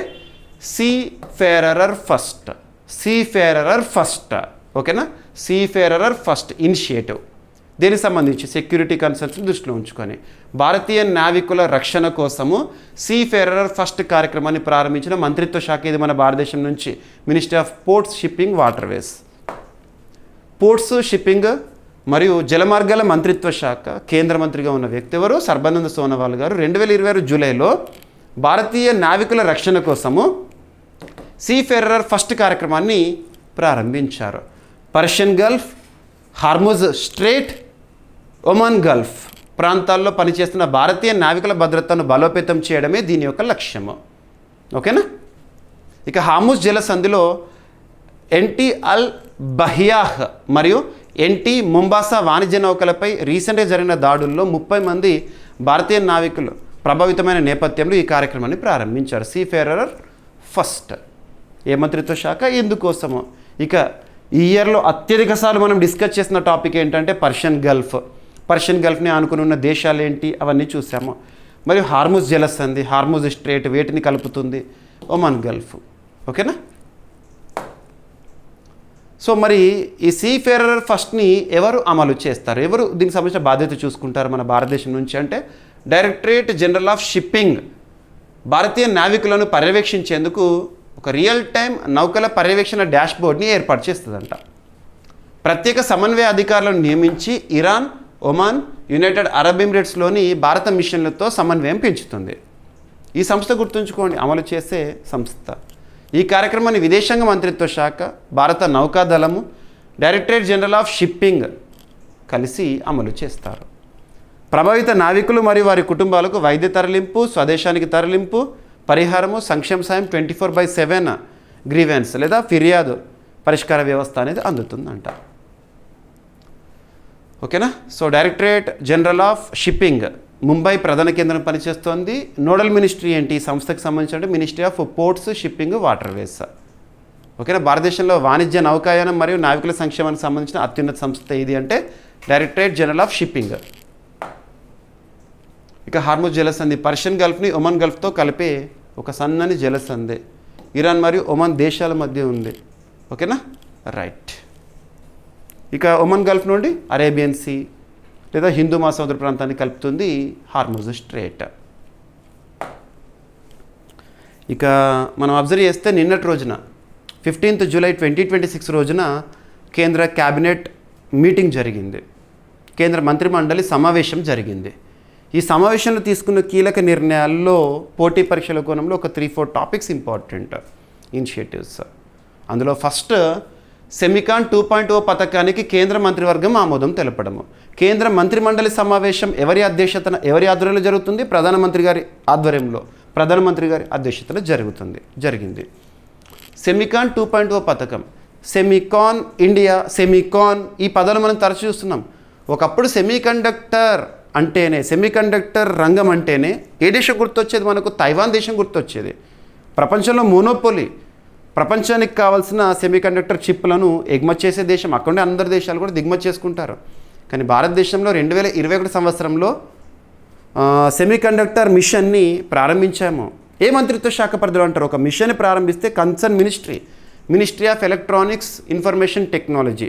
సీఫేరర్ ఫస్ట్. ఓకేనా? సీఫేరర్ ఫస్ట్ ఇనిషియేటివ్. దీనికి సంబంధించి సెక్యూరిటీ కన్సర్న్స్ దృష్టిలో ఉంచుకొని భారతీయ నావికుల రక్షణ కోసము సీఫేరర్ ఫస్ట్ కార్యక్రమాన్ని ప్రారంభించిన మంత్రిత్వ శాఖ ఇది మన భారతదేశం నుంచి. Ministry of ports, shipping, waterways. Ports, shipping మరియు జలమార్గాల మంత్రిత్వ శాఖ కేంద్ర మంత్రిగా ఉన్న వ్యక్తి ఎవరు? సర్బానంద సోనోవాల్ గారు. 2026 జూలైలో భారతీయ నావికుల రక్షణ కోసము సీఫేరర్ ఫస్ట్ కార్యక్రమాన్ని ప్రారంభించారు. Persian Gulf, Hormuz straight, Oman Gulf ప్రాంతాల్లో పనిచేస్తున్న భారతీయ నావికుల భద్రతను బలోపేతం చేయడమే దీని యొక్క లక్ష్యము. ఓకేనా? ఇక హార్ముజ్ జలసంధిలో ఎన్టీ అల్ బహియాహ్ మరియు ఎన్టీ ముంబాసా వాణిజ్య నౌకలపై రీసెంట్గా జరిగిన దాడుల్లో 30 మంది భారతీయ నావికులు ప్రభావితమైన నేపథ్యంలో ఈ కార్యక్రమాన్ని ప్రారంభించారు. సీఫేరర్ ఫస్ట్. ఏ మంత్రిత్వ శాఖ? ఎందుకోసము? ఇక ఈ ఇయర్లో అత్యధిక సార్లు మనం డిస్కస్ చేసిన టాపిక్ ఏంటంటే పర్షియన్ గల్ఫ్ని ఆనుకుని ఉన్న దేశాలు ఏంటి అవన్నీ చూసాము. మరియు హార్ముజ్ జలసంధి, హార్ముజ్ స్ట్రేట్ వేటిని కలుపుతుంది? Oman Gulf. ఓకేనా? సో మరి ఈ సీఫేరర్ ఫస్ట్ని ఎవరు అమలు చేస్తారు? ఎవరు దీనికి సంబంధించిన బాధ్యత చూసుకుంటారు మన భారతదేశం నుంచి అంటే డైరెక్టరేట్ జనరల్ ఆఫ్ షిప్పింగ్ భారతీయ నావికులను పర్యవేక్షించేందుకు ఒక రియల్ టైం నౌకల పర్యవేక్షణ డాష్బోర్డ్ని ఏర్పాటు చేస్తుందంట. ప్రత్యేక సమన్వయ అధికారులను నియమించి ఇరాన్, ఒమాన్, యునైటెడ్ అరబ్ ఎమిరేట్స్లోని భారత మిషన్లతో సమన్వయం పెంచుతుంది. ఈ సంస్థ గుర్తుంచుకోండి, అమలు చేసే సంస్థ. ఈ కార్యక్రమాన్ని విదేశాంగ మంత్రిత్వ శాఖ, భారత నౌకాదళము, డైరెక్టరేట్ జనరల్ ఆఫ్ షిప్పింగ్ కలిసి అమలు చేస్తారు. ప్రభావిత నావికులు మరియు వారి కుటుంబాలకు వైద్య తరలింపు, స్వదేశానికి తరలింపు, పరిహారము, సంక్షేమ సాయం 24/7 గ్రీవెన్స్ లేదా ఫిర్యాదు పరిష్కార వ్యవస్థ అనేది అందుతుందంట. ఓకేనా? So directorate general of shipping Mumbai ప్రధాన కేంద్రం పనిచేస్తోంది. నోడల్ మినిస్ట్రీ ఏంటి ఈ సంస్థకి సంబంధించి? Ministry of ports, shipping, waterways. ఓకేనా? భారతదేశంలో వాణిజ్య నౌకాయానం మరియు నావికుల సంక్షేమానికి సంబంధించిన అత్యున్నత సంస్థ ఇది అంటే డైరెక్టరేట్ జనరల్ ఆఫ్ షిప్పింగ్. ఇక హార్ముజ్ జలసంధి పర్షియన్ గల్ఫ్ని ఒమన్ గల్ఫ్తో కలిపే ఒక సన్నని జలసంధి ఇరాన్ మరియు ఒమన్ దేశాల మధ్య ఉంది. ఓకేనా? రైట్. ఇక ఒమన్ గల్ఫ్ నుండి అరేబియన్ సీ లేదా హిందూ మహాసముద్ర ప్రాంతాన్ని కలుపుతుంది హార్ముజ్ స్ట్రేట్. ఇక మనం అబ్జర్వ్ చేస్తే నిన్నటి రోజున 15th జూలై 2026 రోజున కేంద్ర క్యాబినెట్ మీటింగ్ జరిగింది. కేంద్ర మంత్రిమండలి సమావేశం జరిగింది. ఈ సమావేశంలో తీసుకున్న కీలక నిర్ణయాల్లో పోటీ పరీక్షల కోణంలో ఒక 3-4 టాపిక్స్ ఇంపార్టెంట్ ఇనిషియేటివ్స్. అందులో ఫస్ట్ సెమికాన్ 2.0 పథకానికి కేంద్ర మంత్రివర్గం ఆమోదం తెలపడము. కేంద్ర మంత్రిమండలి సమావేశం ఎవరి ఆధ్వర్యంలో జరుగుతుంది? ప్రధానమంత్రి గారి ఆధ్వర్యంలో ప్రధానమంత్రి గారి అధ్యక్షతలో జరిగింది. సెమికాన్ 2.0 పథకం, సెమికాన్ ఇండియా, సెమికాన్ ఈ పదాలు మనం తరచూ చూస్తున్నాం. ఒకప్పుడు సెమీకండక్టర్ రంగం అంటేనే ఏ దేశం గుర్తొచ్చేది మనకు? తైవాన్ దేశం గుర్తొచ్చేది. ప్రపంచంలో మోనోపోలీ, ప్రపంచానికి కావాల్సిన సెమీకండక్టర్ చిప్లను ఎగుమతి చేసే దేశం. అక్కడే అందరు దేశాలు కూడా దిగుమతి చేసుకుంటారు. కానీ భారతదేశంలో 2021 సంవత్సరంలో సెమీకండక్టర్ మిషన్ని ప్రారంభించాము. ఏ మంత్రిత్వ శాఖ పరిధిలో అంటారు? ఒక మిషన్ ప్రారంభిస్తే concern ministry of electronics information technology,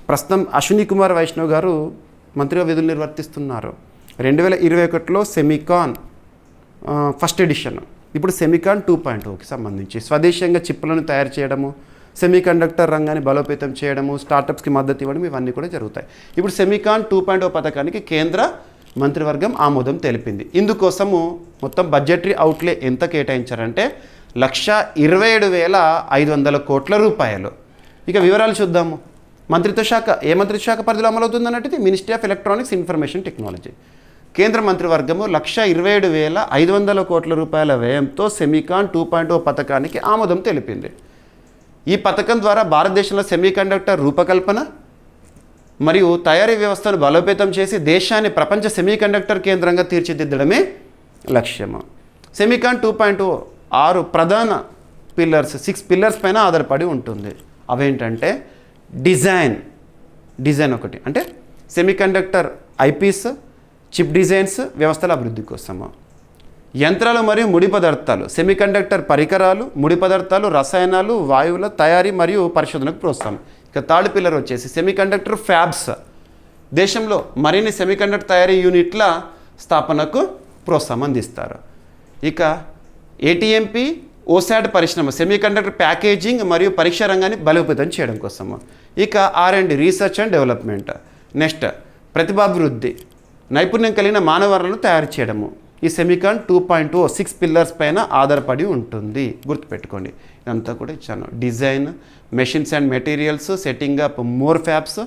ప్రస్తుతం అశ్విని కుమార్ వైష్ణవ్ గారు మంత్రిగా విధులు నిర్వర్తిస్తున్నారు. 2021లో సెమికాన్ ఫస్ట్ ఎడిషన్, ఇప్పుడు సెమికాన్ 2.0కి సంబంధించి స్వదేశీయంగా చిప్పులను తయారు చేయడము, సెమీకండక్టర్ రంగాన్ని బలోపేతం చేయడము, స్టార్టప్స్కి మద్దతు ఇవ్వడం, ఇవన్నీ కూడా జరుగుతాయి. ఇప్పుడు సెమికాన్ 2.0 పథకానికి కేంద్ర మంత్రివర్గం ఆమోదం తెలిపింది. ఇందుకోసము మొత్తం బడ్జెటరీ అవుట్లే ఎంత కేటాయించారంటే 1,27,500 కోట్ల రూపాయలు. ఇక వివరాలు చూద్దాము. మంత్రిత్వ శాఖ పరిధిలో అమలవుతుంది అన్నట్టు ministry of electronics information technology. కేంద్ర మంత్రివర్గము 1,27,500 కోట్ల రూపాయల వ్యయంతో సెమికాన్ 2.0 పథకానికి ఆమోదం తెలిపింది. ఈ పథకం ద్వారా భారతదేశంలో సెమీకండక్టర్ రూపకల్పన మరియు తయారీ వ్యవస్థను బలోపేతం చేసి దేశాన్ని ప్రపంచ సెమీకండక్టర్ కేంద్రంగా తీర్చిదిద్దడమే లక్ష్యము. సెమికాన్ 2.0 6 ప్రధాన పిల్లర్స్, 6 పిల్లర్స్ పైన ఆధారపడి ఉంటుంది. అవేంటంటే డిజైన్ ఒకటి, అంటే సెమీకండక్టర్ ఐపీస్, చిప్ డిజైన్స్, వ్యవస్థల అభివృద్ధి కోసము. యంత్రాలు మరియు ముడి పదార్థాలు, సెమీకండక్టర్ పరికరాలు, ముడి పదార్థాలు, రసాయనాలు, వాయువుల తయారీ మరియు పరిశోధనకు ప్రోత్సాహం. ఇక థర్డ్ పిల్లర్ వచ్చేసి సెమీకండక్టర్ ఫ్యాబ్స్, దేశంలో మరిన్ని సెమీకండక్టర్ తయారీ యూనిట్ల స్థాపనకు ప్రోత్సాహం అందిస్తారు. ఇక ఏటీఎంపీ, ఓసాట్ పరిశ్రమ, సెమీకండక్టర్ ప్యాకేజింగ్ మరియు పరీక్షా రంగాన్ని బలోపేతం చేయడం కోసము. ఇక R&D, research and development. Next ప్రతిభాభివృద్ధి, నైపుణ్యం కలిగిన మానవ వనరులను తయారు చేయడము. ఈ సెమికాన్ 2.0 6 పిల్లర్స్ పైన ఆధారపడి ఉంటుంది, గుర్తుపెట్టుకోండి. ఇదంతా కూడా ఇచ్చాను. Design, machines and materials, setting up more fabs,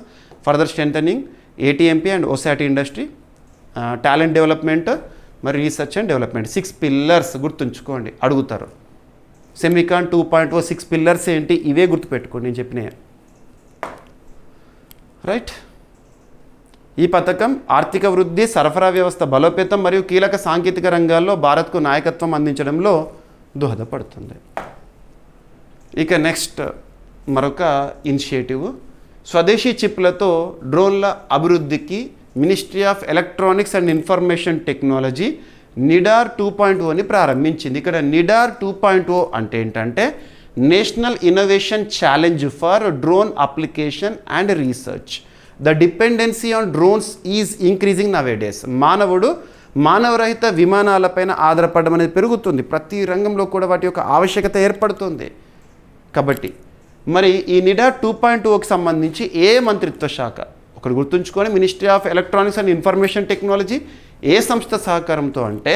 further strengthening ATMP and OSAT industry, talent development మరి రీసెర్చ్ అండ్ డెవలప్మెంట్. 6 పిల్లర్స్ గుర్తుంచుకోండి, అడుగుతారు. సెమికాన్ 2.0 6 పిల్లర్స్ ఏంటి? ఇవే గుర్తుపెట్టుకోండి నేను చెప్పిన. రైట్. ఈ పథకం ఆర్థిక వృద్ధి, సరఫరా వ్యవస్థ బలోపేతం మరియు కీలక సాంకేతిక రంగాల్లో భారత్కు నాయకత్వం అందించడంలో దోహదపడుతుంది. ఇక నెక్స్ట్ మరొక ఇనిషియేటివ్, స్వదేశీ చిప్లతో డ్రోన్ల అభివృద్ధికి ministry of electronics and information technology NIDAR 2.0ని ప్రారంభించింది. ఇక్కడ నిడార్ 2.0 అంటే ఏంటంటే national innovation challenge for drone application and research. The dependency on drones is increasing nowadays. మానవరహిత విమానాలపైన ఆధారపడడం అనేది పెరుగుతుంది. ప్రతి రంగంలో కూడా వాటి యొక్క ఆవశ్యకత ఏర్పడుతుంది. కాబట్టి మరి ఈ నిడార్ 2.0కి సంబంధించి ఏ మంత్రిత్వ శాఖ, ఒకటి గుర్తుంచుకొని, ministry of electronics and information technology ఏ సంస్థ సహకారంతో అంటే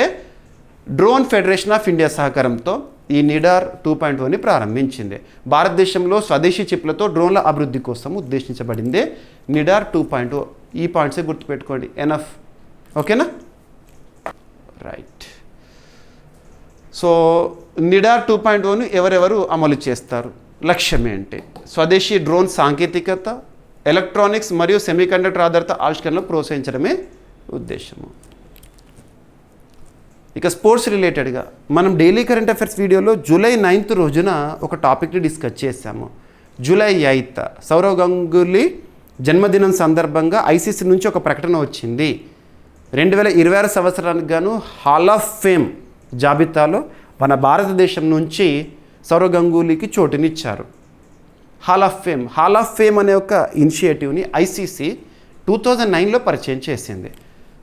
డ్రోన్ ఫెడరేషన్ ఆఫ్ ఇండియా సహకారంతో ఈ నిడార్ 2.0ని ప్రారంభించింది. భారతదేశంలో స్వదేశీ చిప్లతో డ్రోన్ల అభివృద్ధి కోసం ఉద్దేశించబడిందే నిడార్ 2.0. ఈ పాయింట్సే గుర్తుపెట్టుకోండి. ఎనఫ్, ఓకేనా? రైట్. సో నిడార్ 2.0ను ఎవరెవరు అమలు చేస్తారు? లక్ష్యం ఏంటి? స్వదేశీ డ్రోన్ సాంకేతికత, ఎలక్ట్రానిక్స్ మరియు సెమీకండక్టర్ ఆధారిత ఆవిష్కరణలు ప్రోత్సహించడమే ఉద్దేశము. ఇక స్పోర్ట్స్ రిలేటెడ్గా మనం డైలీ కరెంట్ అఫైర్స్ వీడియోలో జూలై 9th రోజున ఒక టాపిక్ని డిస్కస్ చేశాము. జూలై 8th సౌరవ్ గంగూలీ జన్మదినం సందర్భంగా ఐసీసీ నుంచి ఒక ప్రకటన వచ్చింది. 2026 సంవత్సరానికి గాను హాల్ ఆఫ్ ఫేమ్ జాబితాలో మన భారతదేశం నుంచి సౌరవ్ గంగూలీకి చోటునిచ్చారు. హాల్ ఆఫ్ ఫేమ్ అనే ఒక ఇనిషియేటివ్ని ఐసీసీ 2009లో పరిచయం చేసింది.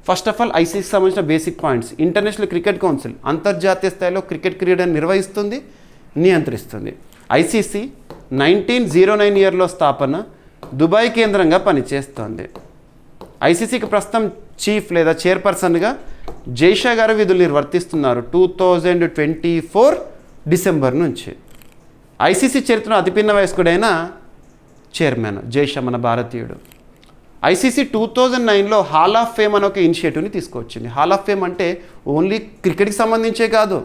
ఫస్ట్ ఆఫ్ ఆల్ ఐసీసీకి సంబంధించిన basic points. International cricket council అంతర్జాతీయ స్థాయిలో క్రికెట్ క్రీడను నిర్వహిస్తుంది, నియంత్రిస్తుంది. ఐసీసీ 1909 ఇయర్లో స్థాపన, దుబాయ్ కేంద్రంగా పనిచేస్తోంది. ఐసీసీకి ప్రస్తుతం చీఫ్ లేదా చైర్పర్సన్గా జైషా గారు విధులు నిర్వర్తిస్తున్నారు 2024 డిసెంబర్ నుంచి. ఐసీసీ చరిత్రలో అతిపిన్న వయస్కుడైన చైర్మన్ జైషా, మన భారతీయుడు. ఐసీసీ 2009లో హాల్ ఆఫ్ ఫేమ్ అనే ఒక ఇనిషియేటివ్ని తీసుకొచ్చింది. హాల్ ఆఫ్ ఫేమ్ అంటే ఓన్లీ క్రికెట్కి సంబంధించే కాదు,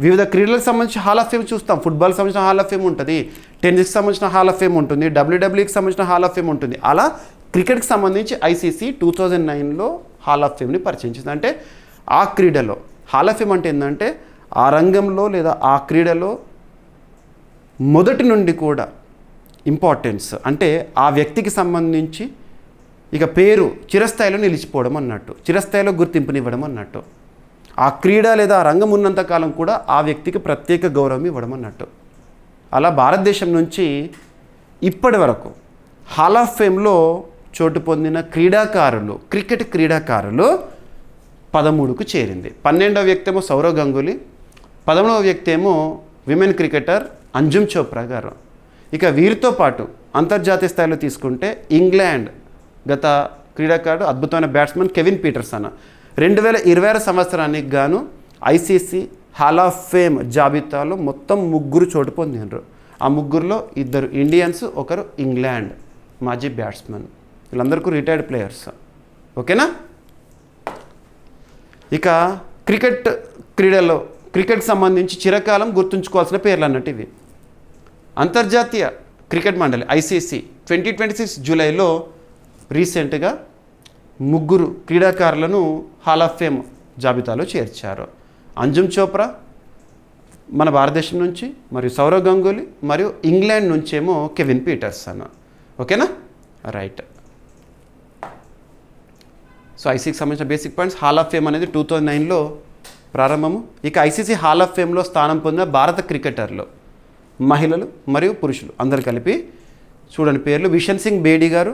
వివిధ క్రీడలకు సంబంధించి హాల్ ఆఫ్ ఫేమ్ చూస్తాం. ఫుట్బాల్కి సంబంధించిన హాల్ ఆఫ్ ఫేమ్ ఉంటుంది, టెన్నిస్కి సంబంధించిన హాల్ ఆఫ్ ఫేమ్ ఉంటుంది, డబ్ల్యూడబ్ల్యూకి సంబంధించిన హాల్ ఆఫ్ ఫేమ్ ఉంటుంది. అలా క్రికెట్కి సంబంధించి ఐసీసీ 2009లో హాల్ ఆఫ్ ఫేమ్ని పరిచయం చేసింది. అంటే ఆ క్రీడలో హాల్ ఆఫ్ ఫేమ్ అంటే ఏంటంటే ఆ రంగంలో లేదా ఆ క్రీడలో మొదటి నుండి కూడా ఇంపార్టెన్స్, అంటే ఆ వ్యక్తికి సంబంధించి ఇక పేరు చిరస్థాయిలో నిలిచిపోవడం అన్నట్టు, చిరస్థాయిలో గుర్తింపునివ్వడం అన్నట్టు. ఆ క్రీడ లేదా ఆ రంగం ఉన్నంతకాలం కూడా ఆ వ్యక్తికి ప్రత్యేక గౌరవం ఇవ్వడం అన్నట్టు. అలా భారతదేశం నుంచి ఇప్పటి వరకు హాల్ ఆఫ్ ఫేమ్లో చోటు పొందిన క్రీడాకారులు, క్రికెట్ క్రీడాకారులు 13కు చేరింది. 12వ వ్యక్తి ఏమో సౌరవ్ గంగూలీ, 13వ వ్యక్తి ఏమో విమెన్ క్రికెటర్ అంజుమ్ చోప్రా గారు. ఇక వీరితో పాటు అంతర్జాతీయ స్థాయిలో తీసుకుంటే ఇంగ్లాండ్ గత క్రీడాకారుడు అద్భుతమైన బ్యాట్స్మెన్ కెవిన్ పీటర్సన్ 2026 సంవత్సరానికి గాను ఐసీసీ హాల్ ఆఫ్ ఫేమ్ జాబితాలో మొత్తం 3 చోటు పొందినారు. ఆ 3లో 2 ఇండియన్స్, ఒకరు ఇంగ్లాండ్ మాజీ బ్యాట్స్మెన్. వీళ్ళందరికీ రిటైర్డ్ ప్లేయర్స్. ఓకేనా? ఇక క్రికెట్ క్రీడలో క్రికెట్కి సంబంధించి చిరకాలం గుర్తుంచుకోవాల్సిన పేర్లు అన్నట్టు ఇవి. అంతర్జాతీయ క్రికెట్ మండలి ఐసీసీ 2026 జూలైలో రీసెంట్గా 3 క్రీడాకారులను హాల్ ఆఫ్ ఫేమ్ జాబితాలో చేర్చారు. అంజుమ్ చోప్రా మన భారతదేశం నుంచి, మరియు సౌరవ్ గంగూలీ, మరియు ఇంగ్లాండ్ నుంచేమో కెవిన్ పీటర్సన్. ఓకేనా? రైట్. సో ఐసీసీకి సంబంధించిన basic points. Hall of fame అనేది 2009లో ప్రారంభము. ఇక ఐసీసీ హాల్ ఆఫ్ ఫేమ్లో స్థానం పొందిన భారత క్రికెటర్లు మహిళలు మరియు పురుషులు అందరు కలిపి చూడండి పేర్లు: విషన్ సింగ్ బేడీ గారు,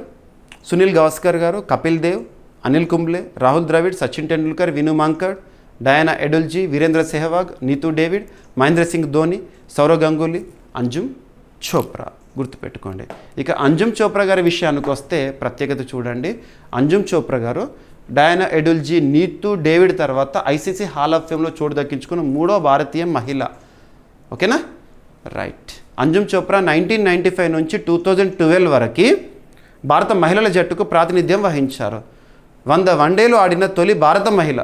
సునీల్ గవాస్కర్ గారు, కపిల్ దేవ్, అనిల్ కుంబ్లే, రాహుల్ ద్రవిడ్, సచిన్ టెండూల్కర్, విను మాంకడ్, డయానా ఎడుల్జీ, వీరేంద్ర సెహవాగ్, నీతూ డేవిడ్, మహేంద్ర సింగ్ ధోని, సౌరవ్ గంగూలీ, అంజుమ్ చోప్రా. గుర్తుపెట్టుకోండి. ఇక అంజుమ్ చోప్రా గారి విషయానికి వస్తే ప్రత్యేకత చూడండి. అంజుమ్ చోప్రా గారు డయానా ఎడుల్జీ, నీతూ డేవిడ్ తర్వాత ఐసీసీ హాల్ ఆఫ్ ఫేమ్లో చోటు దక్కించుకున్న 3వ భారతీయ మహిళ. ఓకేనా? రైట్. అంజుమ్ చోప్రా 1995 నుంచి 2012 వరకు భారత మహిళల జట్టుకు ప్రాతినిధ్యం వహించారు. 100 వన్డేలు ఆడిన తొలి భారత మహిళ,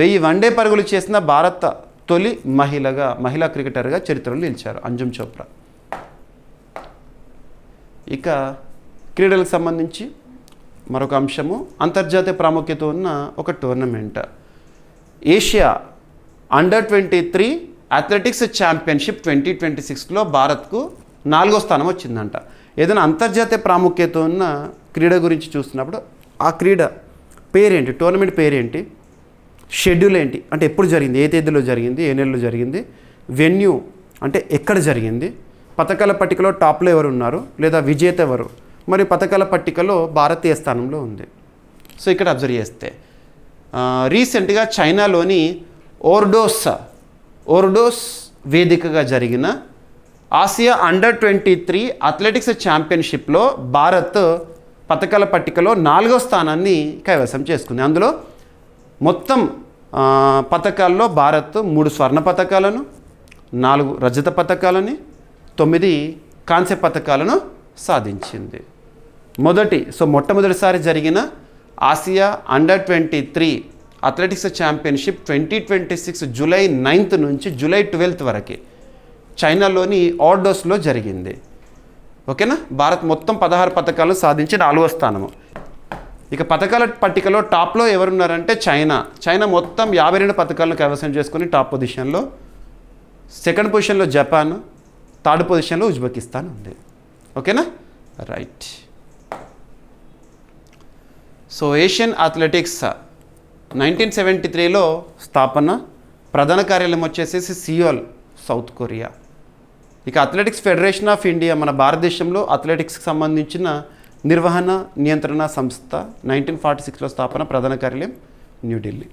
1000 వన్డే పరుగులు చేసిన భారత తొలి మహిళా క్రికెటర్గా చరిత్రలో నిలిచారు అంజుమ్ చోప్రా. ఇక క్రీడలకు సంబంధించి మరొక అంశము, అంతర్జాతీయ ప్రాముఖ్యత ఉన్న ఒక టోర్నమెంట్ ఏషియా అండర్-23 అథ్లెటిక్స్ ఛాంపియన్షిప్ 2026లో భారత్కు 4వ స్థానం వచ్చిందంట. ఏదైనా అంతర్జాతీయ ప్రాముఖ్యత ఉన్న క్రీడ గురించి చూస్తున్నప్పుడు ఆ క్రీడ పేరేంటి, టోర్నమెంట్ పేరేంటి, షెడ్యూల్ ఏంటి, అంటే ఎప్పుడు జరిగింది, ఏ తేదీలో జరిగింది, ఏ నెలలో జరిగింది, వెన్యూ అంటే ఎక్కడ జరిగింది, పథకాల పట్టికలో టాప్లో ఎవరు ఉన్నారు లేదా విజేత ఎవరు, మరియు పథకాల పట్టికలో భారతీయ స్థానంలో ఉంది. సో ఇక్కడ అబ్జర్వ్ చేస్తే రీసెంట్గా చైనాలోని ఓర్డోస్ వేదికగా జరిగిన ఆసియా అండర్-23 అథ్లెటిక్స్ ఛాంపియన్షిప్లో భారత్ పథకాల పట్టికలో 4వ స్థానాన్ని కైవసం చేసుకుంది. అందులో మొత్తం పథకాల్లో భారత్ 3 స్వర్ణ పథకాలను, 4 రజత పథకాలని, 9 కాంస్య పథకాలను సాధించింది. మొట్టమొదటిసారి జరిగిన ఆసియా అండర్-23 అథ్లెటిక్స్ ఛాంపియన్షిప్ 2026 జూలై 9th నుంచి జూలై 12th వరకు చైనాలోని ఓర్డోస్లో జరిగింది. ఓకేనా? భారత్ మొత్తం 16 పథకాలను సాధించి 4వ స్థానము. ఇక పథకాల పట్టికలో టాప్లో ఎవరున్నారంటే చైనా మొత్తం 52 పథకాలను కైవసం చేసుకుని టాప్ పొజిషన్లో. సెకండ్ పొజిషన్లో జపాన్, థర్డ్ పొజిషన్లో ఉజ్బెకిస్తాన్ ఉంది. ఓకేనా? రైట్. సో ఏషియన్ అథ్లెటిక్స్ 1973లో స్థాపన, ప్రధాన కార్యాలయం వచ్చేసేసి సియోల్, సౌత్ కొరియా. ఇక అథ్లెటిక్స్ ఫెడరేషన్ ఆఫ్ ఇండియా మన భారతదేశంలో అథ్లెటిక్స్కి సంబంధించిన నిర్వహణ నియంత్రణ సంస్థ 1946లో స్థాపన, ప్రధాన కార్యాలయం న్యూఢిల్లీ.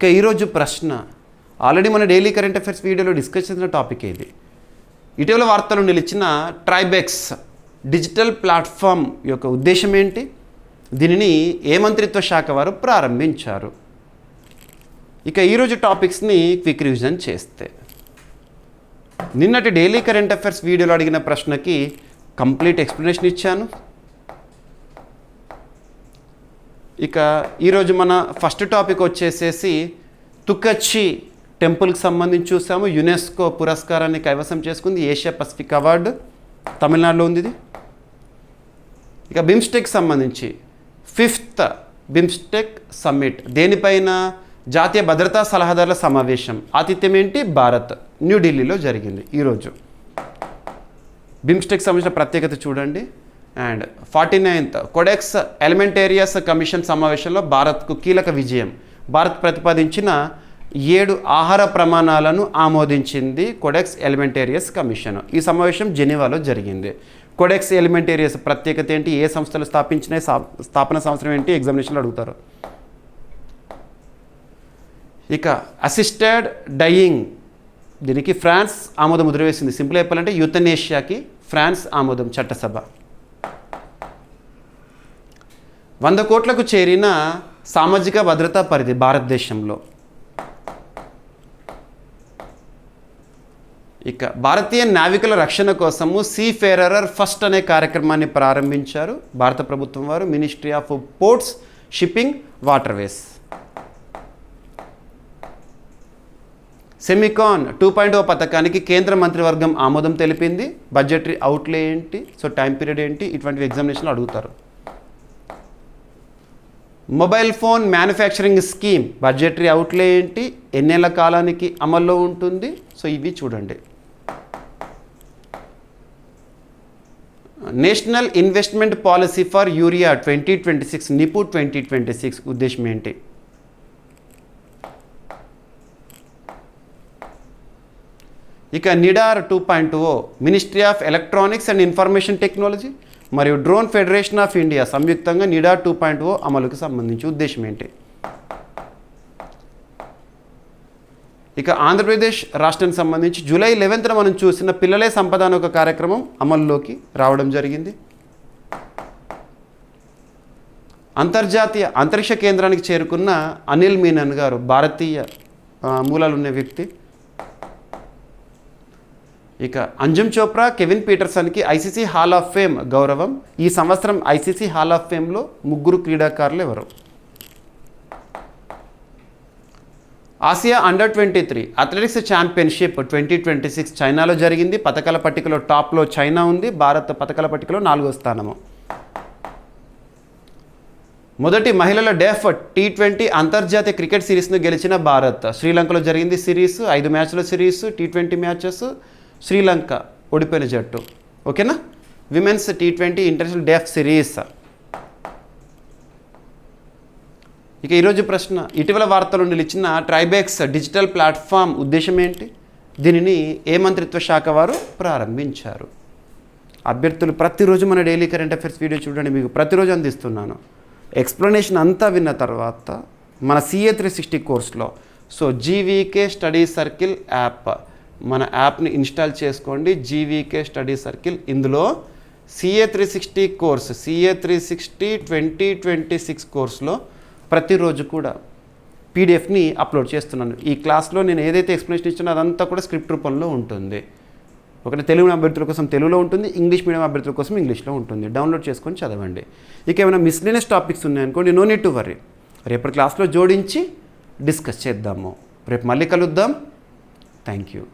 ఇక ఈరోజు ప్రశ్న ఆల్రెడీ మన డైలీ కరెంట్ అఫైర్స్ వీడియోలో డిస్కస్ చేసిన టాపిక్ ఇది. ఇటీవల వార్తలు నిలిచిన ట్రైబెక్స్ డిజిటల్ ప్లాట్ఫామ్ యొక్క ఉద్దేశం ఏంటి, దీనిని ఏ మంత్రిత్వ శాఖ వారు ప్రారంభించారు? ఇక ఈరోజు టాపిక్స్ని క్విక్ రివిజన్ చేస్తే, నిన్నటి డైలీ కరెంట్ అఫైర్స్ వీడియోలో అడిగిన ప్రశ్నకి కంప్లీట్ ఎక్స్ప్లెనేషన్ ఇచ్చాను. ఇక ఈరోజు మన ఫస్ట్ టాపిక్ వచ్చేసేసి తుకచ్చి టెంపుల్కి సంబంధించి చూసాము. యునెస్కో పురస్కారాన్ని కైవసం చేసుకుంది, ఏషియా పసిఫిక్ అవార్డు, తమిళనాడులో ఉంది ఇది. ఇక బిమ్స్టెక్ సంబంధించి 5th బిమ్స్టెక్ సమ్మిట్, దేనిపైన? జాతీయ భద్రతా సలహాదారుల సమావేశం. ఆతిథ్యం ఏంటి? భారత్, న్యూఢిల్లీలో జరిగింది ఈరోజు. బిమ్స్టెక్ సంబంధించిన ప్రత్యేకత చూడండి. And 49th codex Alimentarius commission సమావేశంలో భారత్కు కీలక విజయం. భారత్ ప్రతిపాదించిన 7 ఆహార ప్రమాణాలను ఆమోదించింది కోడెక్స్ ఎలిమెంటేరియస్ కమిషన్. ఈ సమావేశం జెనీవాలో జరిగింది. కోడెక్స్ ఎలిమెంటేరియస్ ప్రత్యేకత ఏంటి, ఏ సంస్థలు స్థాపించినాయి, స్థాపన సంవత్సరం ఏంటి, ఎగ్జామినేషన్లో అడుగుతారు. ఇక అసిస్టెడ్ డయింగ్, దీనికి ఫ్రాన్స్ ఆమోదం ముద్ర వేసింది. సింపుల్ చెప్పాలంటే యూథనేషియాకి ఫ్రాన్స్ ఆమోదం, చట్టసభ. 100 కోట్లకు చేరిన సామాజిక భద్రతా పరిధి భారతదేశంలో. ఇక భారతీయ నావికుల రక్షణ కోసము సీఫేరర్ ఫస్ట్ అనే కార్యక్రమాన్ని ప్రారంభించారు భారత ప్రభుత్వం వారు, ministry of ports, shipping, waterways. SEMICON 2.0 పథకానికి కేంద్ర మంత్రివర్గం ఆమోదం తెలిపింది. బడ్జెటరీ అవుట్లే ఏంటి, సో టైం పీరియడ్ ఏంటి, ఇటువంటి ఎగ్జామినేషన్లో అడుగుతారు. Mobile phone manufacturing scheme budgetary outlay ఏంటి, ఎన్నేళ్ల కాలానికి అమల్లో ఉంటుంది, సో ఇవి చూడండి. National investment policy for urea 2026, NIPU 2026 ఉద్దేశం ఏంటి? ఇక NIDAR 2.0 ministry of electronics and information technology మరియు డ్రోన్ ఫెడరేషన్ ఆఫ్ ఇండియా సంయుక్తంగా నిడార్ 2.0 అమలుకు సంబంధించి ఉద్దేశం ఏంటి? ఇక ఆంధ్రప్రదేశ్ రాష్ట్రానికి సంబంధించి జూలై 11న మనం చూసిన పిల్లలే సంపద అనే ఒక కార్యక్రమం అమల్లోకి రావడం జరిగింది. అంతర్జాతీయ అంతరిక్ష కేంద్రానికి చేరుకున్న అనిల్ మీనన్ గారు భారతీయ మూలాలు ఉన్న వ్యక్తి. ఇక అంజుమ్ చోప్రా, కెవిన్ పీటర్సన్కి ఐసీసీ హాల్ ఆఫ్ ఫేమ్ గౌరవం. ఈ సంవత్సరం ఐసీసీ హాల్ ఆఫ్ ఫేమ్లో 3 క్రీడాకారులు ఎవరు? ఆసియా అండర్-23 అథ్లెటిక్స్ ఛాంపియన్షిప్ 2026 చైనాలో జరిగింది. పథకాల పట్టికలో టాప్లో చైనా ఉంది, భారత్ పథకాల పట్టికలో 4వ స్థానము. మొదటి మహిళల డెఫ్ T20 అంతర్జాతీయ క్రికెట్ సిరీస్ను గెలిచిన భారత్. శ్రీలంకలో జరిగింది సిరీస్, 5 మ్యాచ్ల సిరీస్, T20 మ్యాచెస్, శ్రీలంక ఓడిపోయిన జట్టు. ఓకేనా? విమెన్స్ T20 ఇంటర్నేషనల్ డెఫ్ సిరీస్. ఇక ఈరోజు ప్రశ్న, ఇటీవల వార్తలు నిలిచిన ట్రైబెక్స్ డిజిటల్ ప్లాట్ఫామ్ ఉద్దేశం ఏంటి, దీనిని ఏ మంత్రిత్వ శాఖ వారు ప్రారంభించారు? అభ్యర్థులు ప్రతిరోజు మన డైలీ కరెంట్ అఫైర్స్ వీడియో చూడండి, మీకు ప్రతిరోజు అందిస్తున్నాను. ఎక్స్ప్లెనేషన్ అంతా విన్న తర్వాత మన CA 360 కోర్స్లో, so GVK study circle app, మన యాప్ని ఇన్స్టాల్ చేసుకోండి, జీవీకే స్టడీ సర్కిల్. ఇందులో CA 360 కోర్స్, CA 360 2026 కోర్స్లో ప్రతిరోజు కూడా పీడిఎఫ్ని అప్లోడ్ చేస్తున్నాను. ఈ క్లాస్లో నేను ఏదైతే ఎక్స్ప్లెనేషన్ ఇచ్చానో అదంతా కూడా స్క్రిప్ట్ రూపంలో ఉంటుంది. ఒకటి తెలుగు అభ్యర్థుల కోసం తెలుగులో ఉంటుంది, ఇంగ్లీష్ మీడియం అభ్యర్థుల కోసం ఇంగ్లీష్లో ఉంటుంది. డౌన్లోడ్ చేసుకొని చదవండి. ఇక ఏమైనా మిస్లీనియస్ టాపిక్స్ ఉన్నాయనుకోండి, నో నీడ్ టు వరీ, రేపటి క్లాస్లో జోడించి డిస్కస్ చేద్దాము. రేపు మళ్ళీ కలుద్దాం. Thank you.